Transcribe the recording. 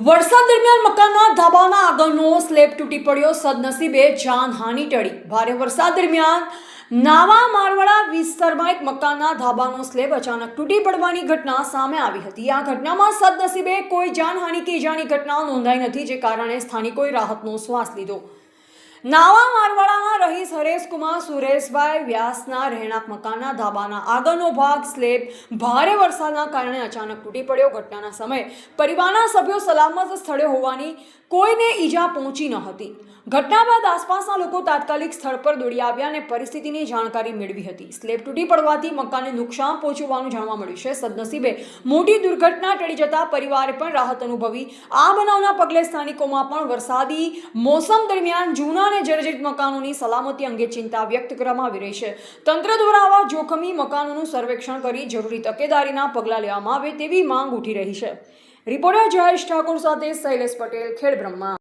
વરસાદ દરમિયાન મકાનના ધાબાના આગળનો સ્લેબ તૂટી પડ્યો. સદનસીબે જાનહાનિ ટળી. ભારે વરસાદ દરમિયાન નાવા મારવાડા વિસ્તારમાં એક મકાનના ધાબાનો સ્લેબ અચાનક તૂટી પડવાની ઘટના સામે આવી હતી. આ ઘટનામાં સદનસીબે કોઈ જાનહાનિ કે ઈજાની ઘટના નોંધાઈ નથી, જે કારણે સ્થાનિકોએ રાહતનો શ્વાસ લીધો. નાવા મારવાડાના રહીશ હરેશકુમાર સુરેશભાઈ વ્યાસના રહેણાંક મકાનના ધાબાના આગળનો ભાગ સ્લેબ ભારે વરસાદના કારણે અચાનક તૂટી પડ્યો. ઘટનાના સમયે પરિવારના સભ્યો સલામત સ્થળે હોવાની કોઈને ઈજા પહોંચી ન હતી. ઘટના બાદ આસપાસના લોકો તાત્કાલિક સ્થળ પર દોડી આવ્યા અને પરિસ્થિતિની જાણકારી મેળવી હતી. સ્લેબ તૂટી પડવાથી મકાનને નુકસાન પહોંચવાનું જાણવા મળ્યું છે. સદનસીબે મોટી દુર્ઘટના ટળી જતા પરિવારે પણ રાહત અનુભવી. આ બનાવના પગલે સ્થાનિકોમાં પણ વરસાદી મોસમ દરમિયાન જૂના અને જર્જરિત મકાનોની સલામતી અંગે ચિંતા વ્યક્ત કરવામાં આવી રહી છે. તંત્ર દ્વારા આવા જોખમી મકાનોનું સર્વેક્ષણ કરી જરૂરી તકેદારીના પગલાં લેવામાં આવે તેવી માંગ ઉઠી રહી છે. રિપોર્ટર જયેશ ઠાકોર સાથે શૈલેષ પટેલ, ખેડબ્રહ્મા.